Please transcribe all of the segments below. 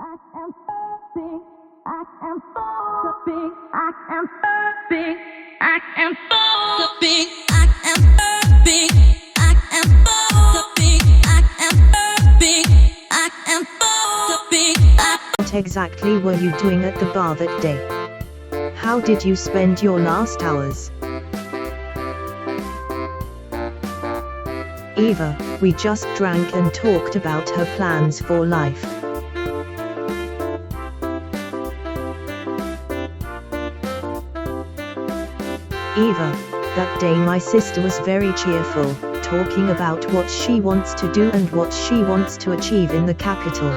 I am big. I am so big. I am big. I am so big. I am big. I am so big. I am big. I am so big. What exactly were you doing at the bar that day? How did you spend your last hours? Eva, we just drank and talked about her plans for life. Eva, that day my sister was very cheerful, talking about what she wants to do and what she wants to achieve in the capital.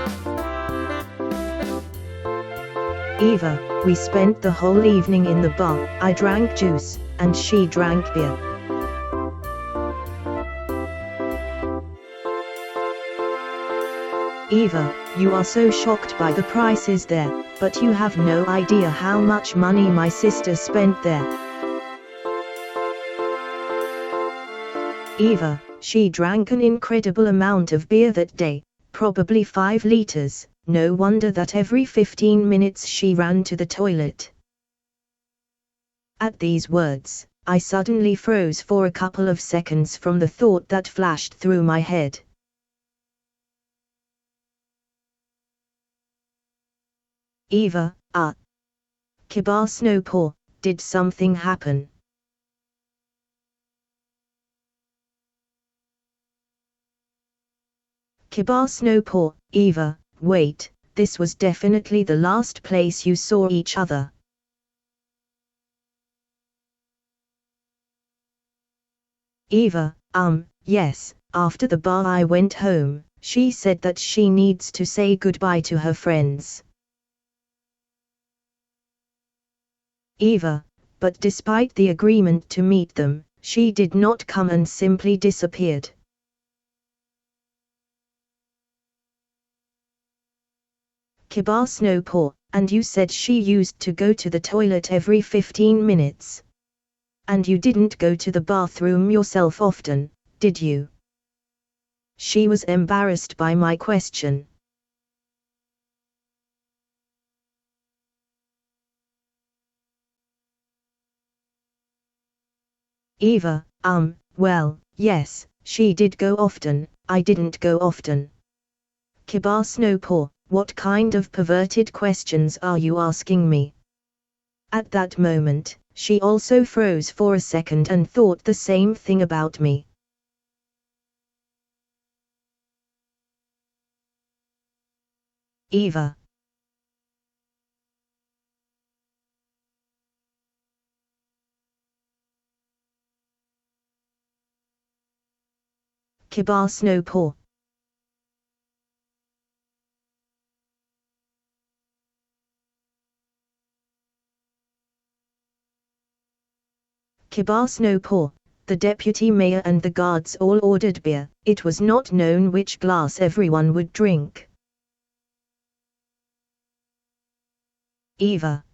Eva, we spent the whole evening in the bar. I drank juice, and she drank beer. Eva, you are so shocked by the prices there, but you have no idea how much money my sister spent there. Eva, she drank an incredible amount of beer that day, probably 5 liters, no wonder that every 15 minutes she ran to the toilet. At these words, I suddenly froze for a couple of seconds from the thought that flashed through my head. Eva, Kiba Snowpaw, did something happen? Kiba Snowpaw, Eva, wait, this was definitely the last place you saw each other. Eva, yes, after the bar I went home. She said that she needs to say goodbye to her friends. Eva, but despite the agreement to meet them, she did not come and simply disappeared. Kiba Snowpaw, and you said she used to go to the toilet every 15 minutes. And you didn't go to the bathroom yourself often, did you? She was embarrassed by my question. Eva, well, yes, she did go often, I didn't go often. Kiba Snowpaw, what kind of perverted questions are you asking me? At that moment, she also froze for a second and thought the same thing about me. Eva. Kiba Snowpaw. Kiba Snowpaw, the deputy mayor and the guards all ordered beer. It was not known which glass everyone would drink. Eva.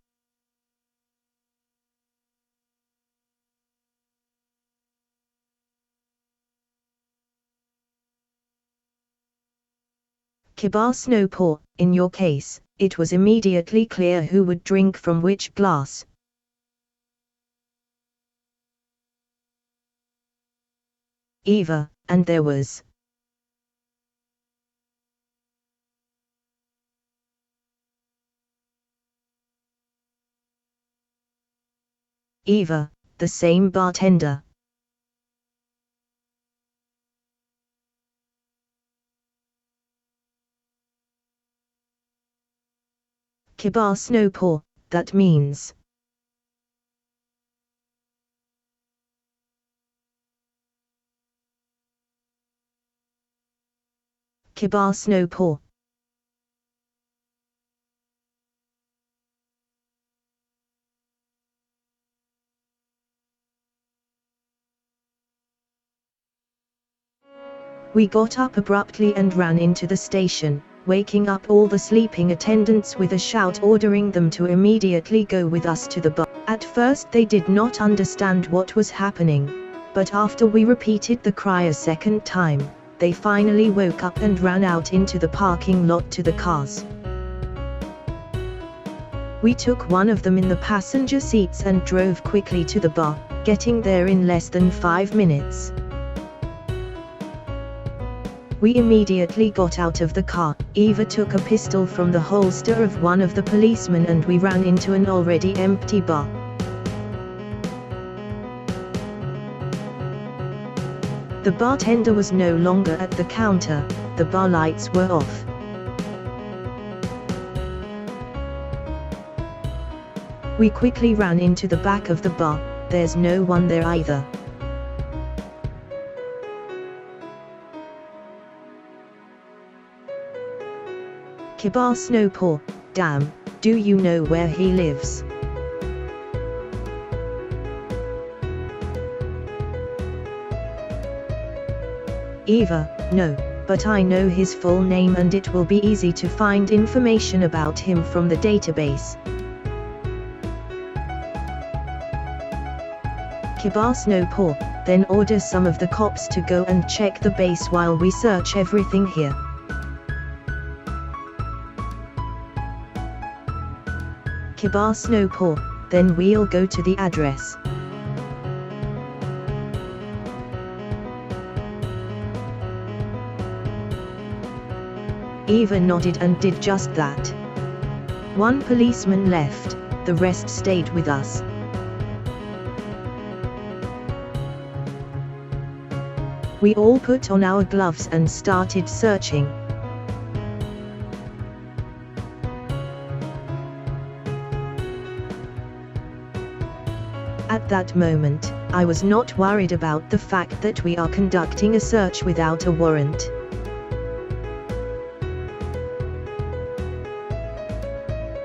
Kiba Snowpaw, in your case, it was immediately clear who would drink from which glass. Eva, and there was. Eva, the same bartender. Kiba Snowpaw, that means. Kiba Snowpaw. We got up abruptly and ran into the station, waking up all the sleeping attendants with a shout ordering them to immediately go with us to the bar. At first they did not understand what was happening, but after we repeated the cry a second time, they finally woke up and ran out into the parking lot to the cars. We took one of them in the passenger seats and drove quickly to the bar, getting there in less than 5 minutes. We immediately got out of the car. Eva took a pistol from the holster of one of the policemen and we ran into an already empty bar. The bartender was no longer at the counter, the bar lights were off. We quickly ran into the back of the bar, there's no one there either. Kiba Snowpaw, damn, do you know where he lives? Eva, no, but I know his full name and it will be easy to find information about him from the database. Kiba Snowpaw, then order some of the cops to go and check the base while we search everything here. Kiba Snowpaw, then we'll go to the address. Eva nodded and did just that. One policeman left, the rest stayed with us. We all put on our gloves and started searching. At that moment, I was not worried about the fact that we are conducting a search without a warrant.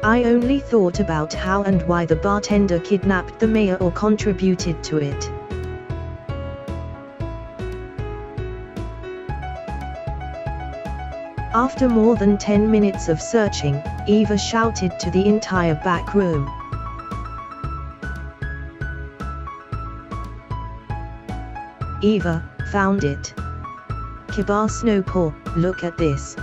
I only thought about how and why the bartender kidnapped the mayor or contributed to it. After more than 10 minutes of searching, Eva shouted to the entire back room. Eva, found it. Kiba Snowpaw, look at this.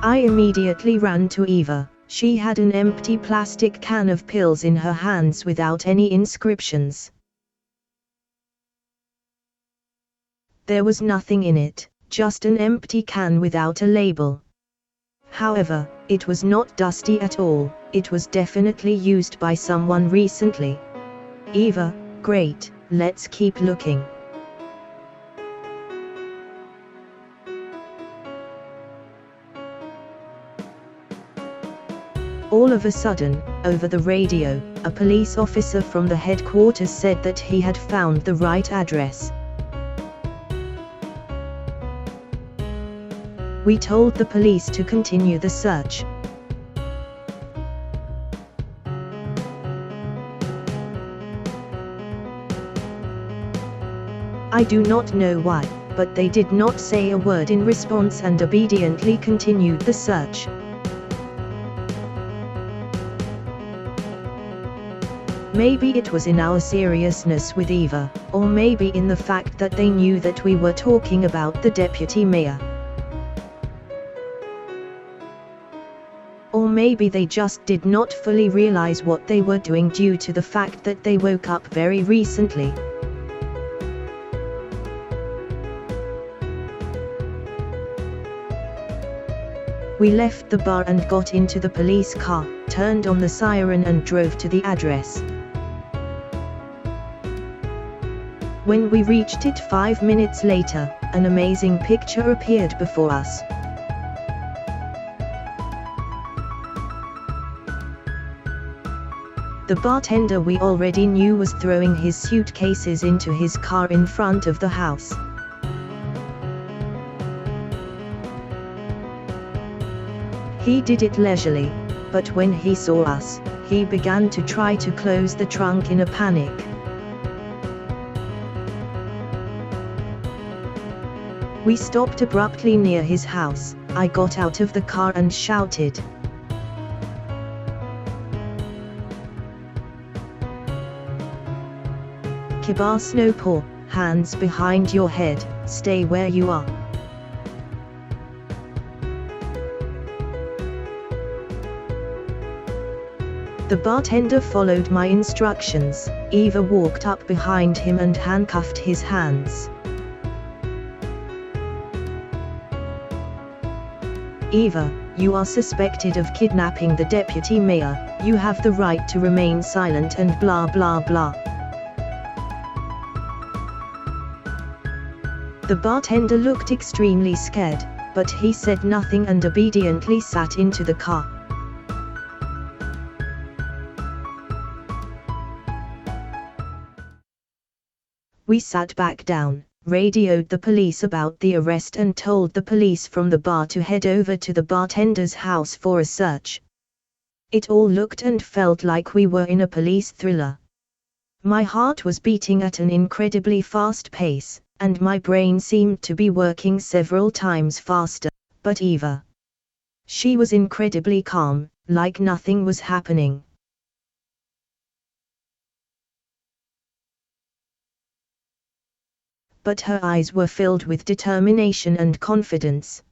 I immediately ran to Eva. She had an empty plastic can of pills in her hands without any inscriptions. There was nothing in it, just an empty can without a label. However, it was not dusty at all, it was definitely used by someone recently. Eva, great, let's keep looking. All of a sudden, over the radio, a police officer from the headquarters said that he had found the right address. We told the police to continue the search. I do not know why, but they did not say a word in response and obediently continued the search. Maybe it was in our seriousness with Eva, or maybe in the fact that they knew that we were talking about the deputy mayor. Or maybe they just did not fully realize what they were doing due to the fact that they woke up very recently. We left the bar and got into the police car, turned on the siren and drove to the address. When we reached it 5 minutes later, an amazing picture appeared before us. The bartender we already knew was throwing his suitcases into his car in front of the house. He did it leisurely, but when he saw us, he began to try to close the trunk in a panic. We stopped abruptly near his house. I got out of the car and shouted, "Kiba Snowpaw, hands behind your head, stay where you are." The bartender followed my instructions. Eva walked up behind him and handcuffed his hands. Eva, you are suspected of kidnapping the deputy mayor. You have the right to remain silent and blah blah blah. The bartender looked extremely scared, but he said nothing and obediently sat into the car. We sat back down, radioed the police about the arrest and told the police from the bar to head over to the bartender's house for a search. It all looked and felt like we were in a police thriller. My heart was beating at an incredibly fast pace, and my brain seemed to be working several times faster, but Eva. She was incredibly calm, like nothing was happening. But her eyes were filled with determination and confidence.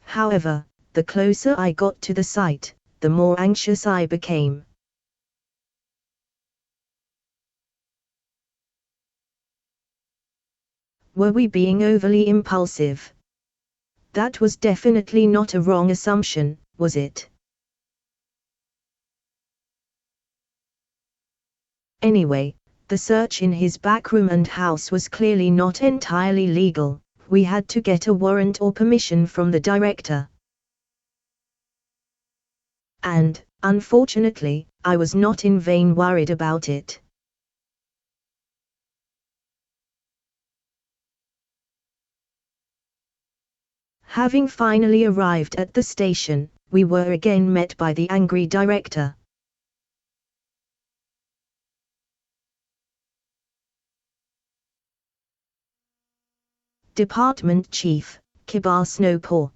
However, the closer I got to the site, the more anxious I became. Were we being overly impulsive? That was definitely not a wrong assumption, was it? Anyway, the search in his back room and house was clearly not entirely legal. We had to get a warrant or permission from the director. And, unfortunately, I was not in vain worried about it. Having finally arrived at the station, we were again met by the angry director. Department Chief, Kiba Snowpaw.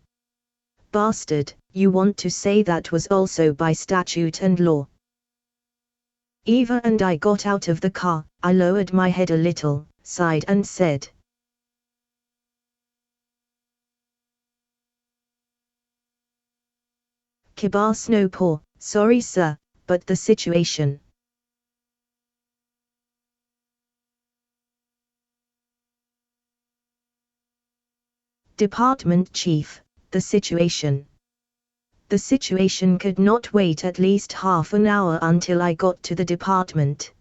Bastard, you want to say that was also by statute and law? Eva and I got out of the car. I lowered my head a little, sighed and said, Kiba Snowpaw, sorry sir, but the situation. Department Chief, the situation. The situation could not wait at least half an hour until I got to the department.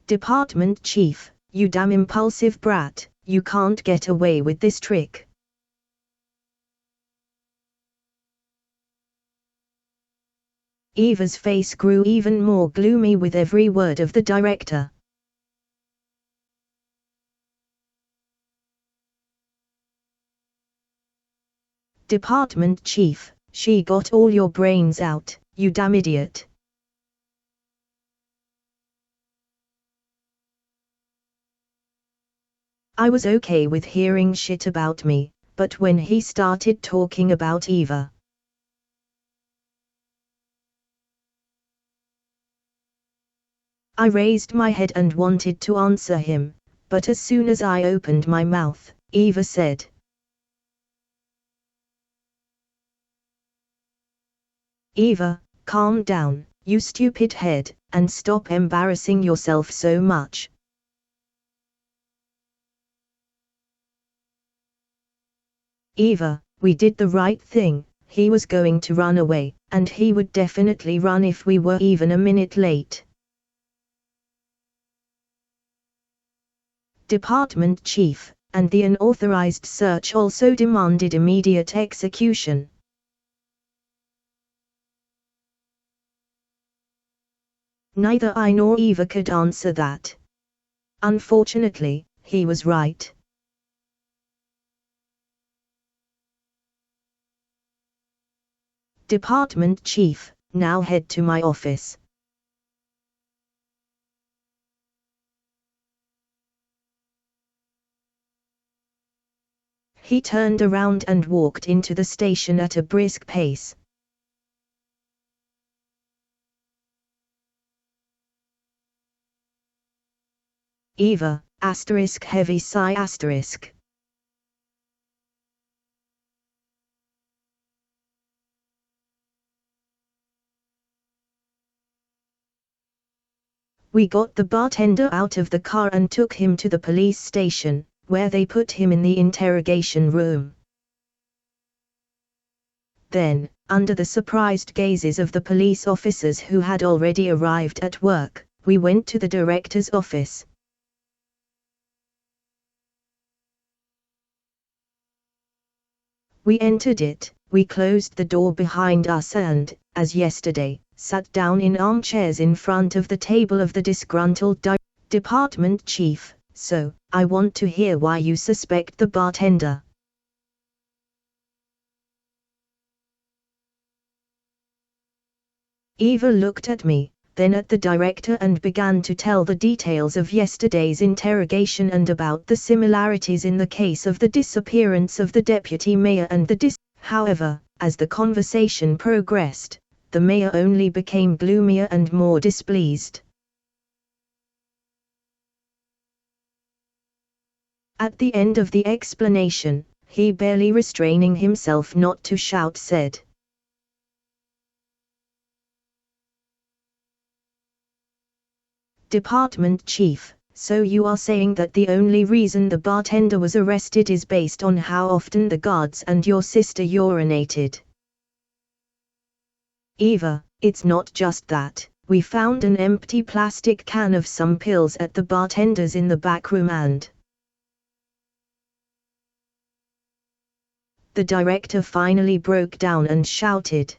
Department Chief, you damn impulsive brat, you can't get away with this trick. Eva's face grew even more gloomy with every word of the director. Department Chief, she got all your brains out, you damn idiot. I was okay with hearing shit about me, but when he started talking about Eva. I raised my head and wanted to answer him, but as soon as I opened my mouth, Eva said, Eva, calm down, you stupid head, and stop embarrassing yourself so much. Eva, we did the right thing. He was going to run away, and he would definitely run if we were even a minute late. Department Chief, and the unauthorized search also demanded immediate execution. Neither I nor Eva could answer that. Unfortunately, he was right. Department Chief, now head to my office. He turned around and walked into the station at a brisk pace. Eva, asterisk heavy sigh asterisk. We got the bartender out of the car and took him to the police station, where they put him in the interrogation room. Then, under the surprised gazes of the police officers who had already arrived at work, we went to the director's office. We entered it, we closed the door behind us and, as yesterday, sat down in armchairs in front of the table of the disgruntled department chief. So, I want to hear why you suspect the bartender. Eva looked at me, then at the director and began to tell the details of yesterday's interrogation and about the similarities in the case of the disappearance of the deputy mayor and the However, as the conversation progressed, the mayor only became gloomier and more displeased. At the end of the explanation, he, barely restraining himself not to shout, said, "Department Chief, so you are saying that the only reason the bartender was arrested is based on how often the guards and your sister urinated?" Eva, it's not just that. We found an empty plastic can of some pills at the bartender's in the back room and... The director finally broke down and shouted,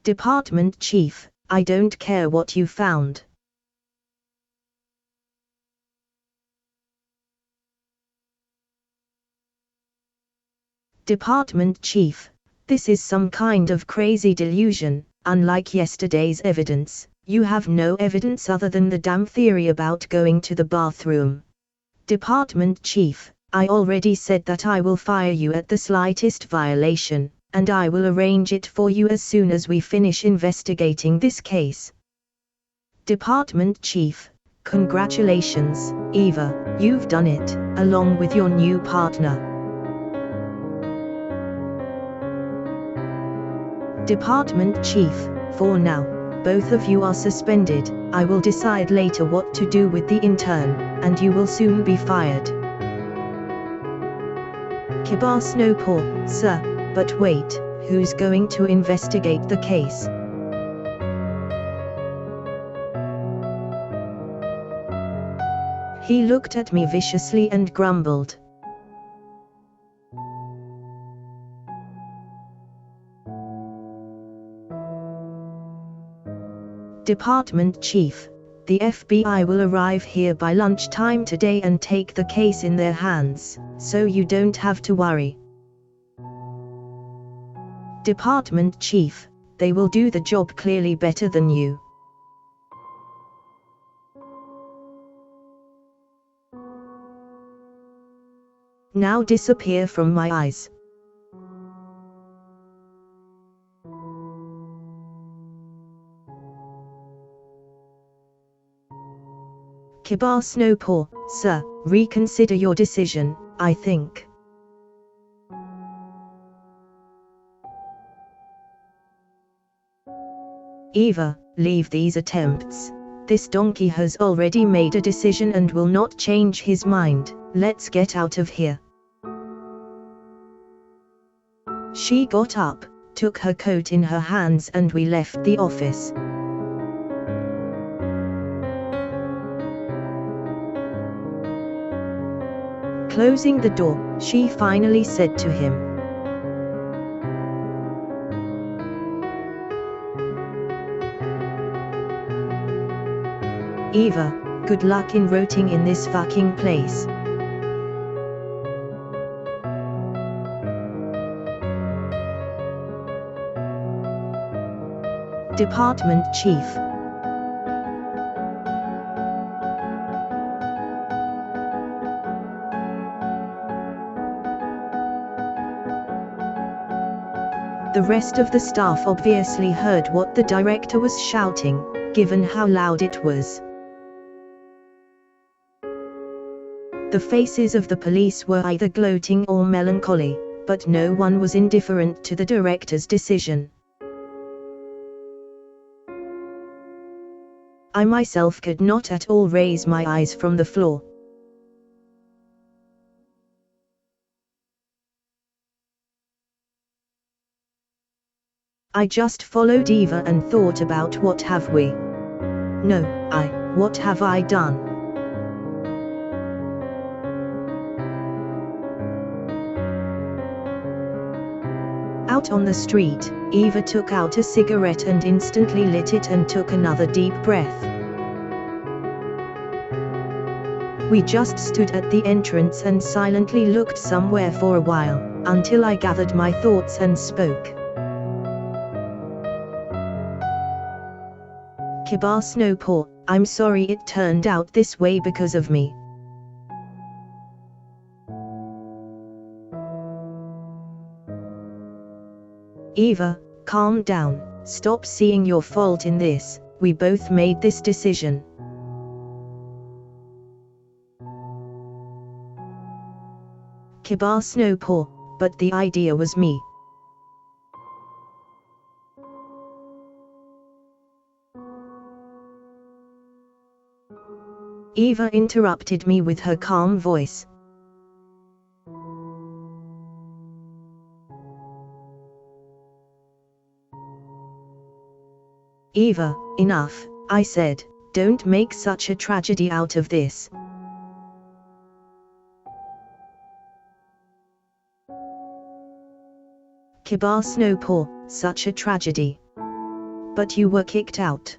"Department Chief, I don't care what you found. Department Chief, this is some kind of crazy delusion. Unlike yesterday's evidence, you have no evidence other than the damn theory about going to the bathroom. Department Chief, I already said that I will fire you at the slightest violation, and I will arrange it for you as soon as we finish investigating this case." Department Chief, congratulations, Eva, you've done it, along with your new partner. Department Chief, for now, both of you are suspended. I will decide later what to do with the intern, and you will soon be fired. Kiba Snowpaw, sir, but wait, who's going to investigate the case? He looked at me viciously and grumbled, "Department Chief, the FBI will arrive here by lunchtime today and take the case in their hands, so you don't have to worry. Department Chief, they will do the job clearly better than you. Now disappear from my eyes." Kiba Snowpaw, sir, reconsider your decision, I think. Eva, leave these attempts. This donkey has already made a decision and will not change his mind. Let's get out of here. She got up, took her coat in her hands, and we left the office. Closing the door, she finally said to him, "Eva, good luck in rotting in this fucking place." Department Chief. The rest of the staff obviously heard what the director was shouting, given how loud it was. The faces of the police were either gloating or melancholy, but no one was indifferent to the director's decision. I myself could not at all raise my eyes from the floor. I just followed Eva and thought about what have we? No, what have I done? Out on the street, Eva took out a cigarette and instantly lit it and took another deep breath. We just stood at the entrance and silently looked somewhere for a while, until I gathered my thoughts and spoke. Kiba Snowpaw, I'm sorry it turned out this way because of me. Eva, calm down, stop seeing your fault in this, we both made this decision. Kiba Snowpaw, but the idea was me. Eva interrupted me with her calm voice. Eva, enough, I said, don't make such a tragedy out of this. Kiba Snowpaw, such a tragedy. But you were kicked out.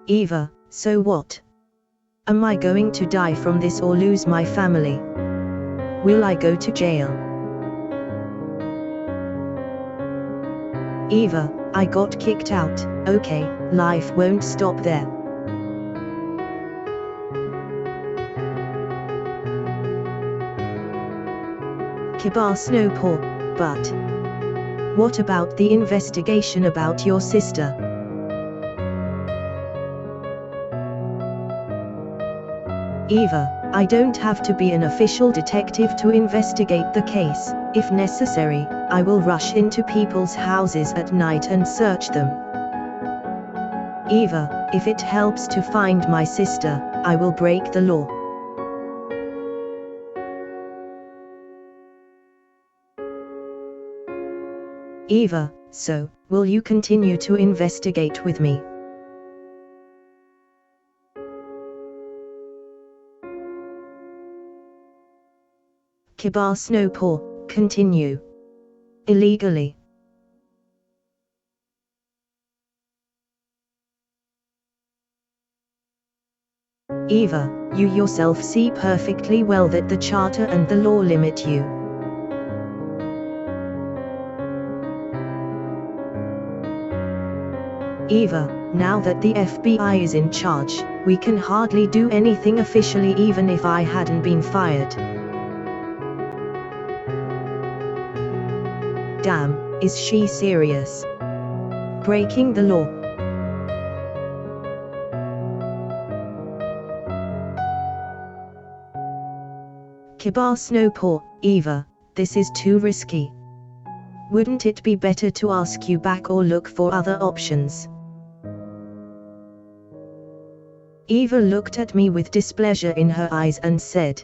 Eva, so what? Am I going to die from this or lose my family? Will I go to jail? Eva, I got kicked out, okay, life won't stop there. Kiba Snowpaw, but what about the investigation about your sister? Eva, I don't have to be an official detective to investigate the case. If necessary, I will rush into people's houses at night and search them. Eva, if it helps to find my sister, I will break the law. Eva, so, will you continue to investigate with me? Kiba Snowpaw, continue. Illegally. Eva, you yourself see perfectly well that the charter and the law limit you. Eva, now that the FBI is in charge, we can hardly do anything officially even if I hadn't been fired. Damn, is she serious? Breaking the law. Kiba Snowpaw, Eva, this is too risky. Wouldn't it be better to ask you back or look for other options? Eva looked at me with displeasure in her eyes and said,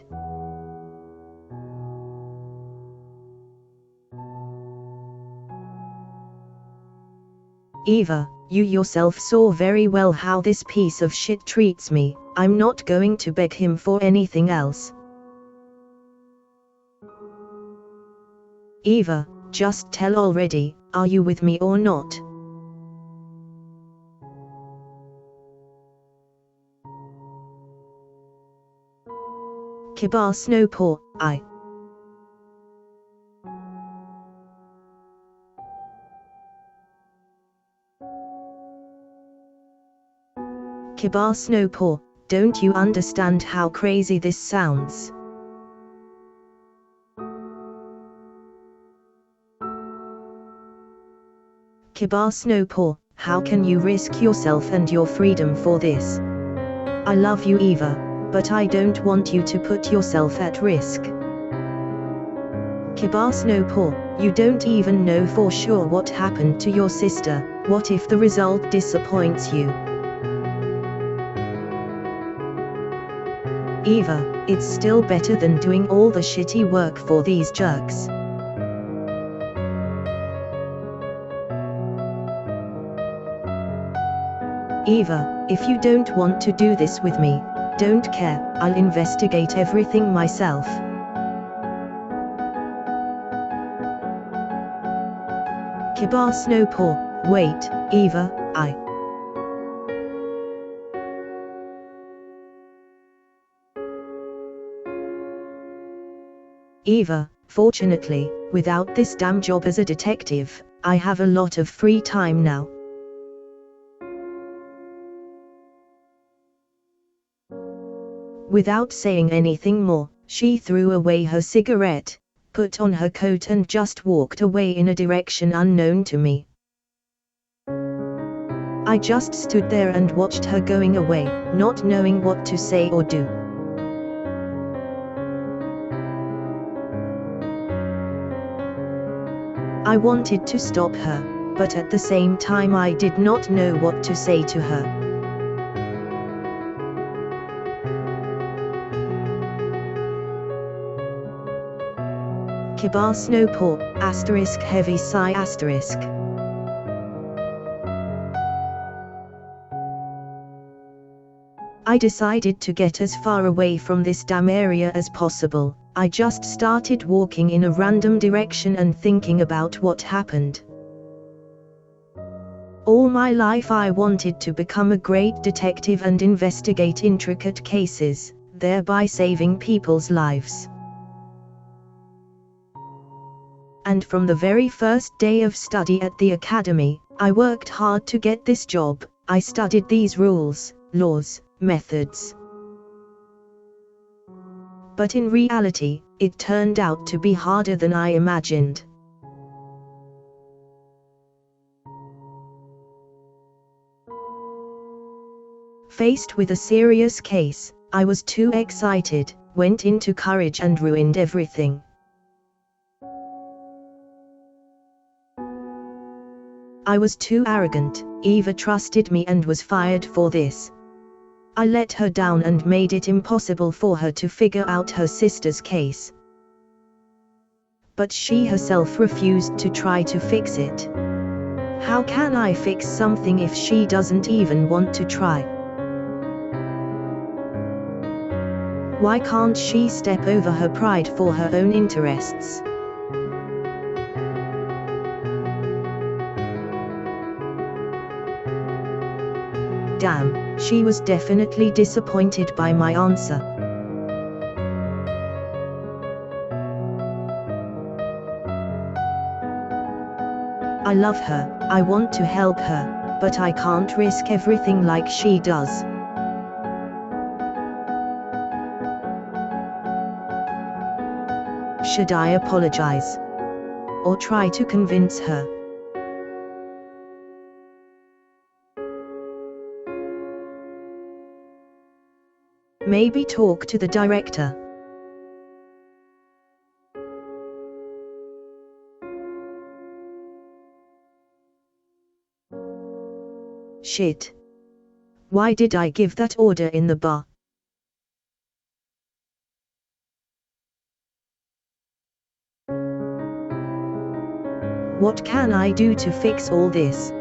Eva, you yourself saw very well how this piece of shit treats me. I'm not going to beg him for anything else. Eva, just tell already, are you with me or not? Kiba Snowpaw, Kiba Snowpaw, don't you understand how crazy this sounds? Kiba Snowpaw, how can you risk yourself and your freedom for this? I love you Eva, but I don't want you to put yourself at risk. Kiba Snowpaw, you don't even know for sure what happened to your sister. What if the result disappoints you? Eva, it's still better than doing all the shitty work for these jerks. Eva, if you don't want to do this with me, don't care, I'll investigate everything myself. Kiba Snowpaw, wait, Eva, Eva, fortunately, without this damn job as a detective, I have a lot of free time now. Without saying anything more, she threw away her cigarette, put on her coat and just walked away in a direction unknown to me. I just stood there and watched her going away, not knowing what to say or do. I wanted to stop her, but at the same time I did not know what to say to her. Kiba Snowpaw, heavy sigh asterisk. I decided to get as far away from this damn area as possible. I just started walking in a random direction and thinking about what happened. All my life I wanted to become a great detective and investigate intricate cases, thereby saving people's lives. And from the very first day of study at the academy, I worked hard to get this job. I studied these rules, laws, methods. But in reality, it turned out to be harder than I imagined. Faced with a serious case, I was too excited, went into courage and ruined everything. I was too arrogant. Eva trusted me and was fired for this. I let her down and made it impossible for her to figure out her sister's case. But she herself refused to try to fix it. How can I fix something if she doesn't even want to try? Why can't she step over her pride for her own interests? Damn, she was definitely disappointed by my answer. I love her, I want to help her, but I can't risk everything like she does. Should I apologize? Or try to convince her? Maybe talk to the director. Shit. Why did I give that order in the bar? What can I do to fix all this?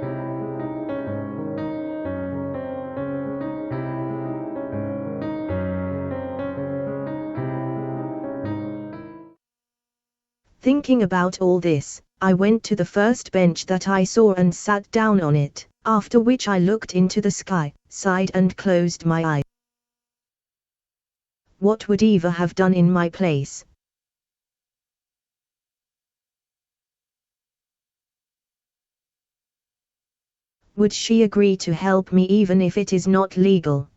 Thinking about all this, I went to the first bench that I saw and sat down on it, after which I looked into the sky, sighed and closed my eyes. What would Eva have done in my place? Would she agree to help me even if it is not legal?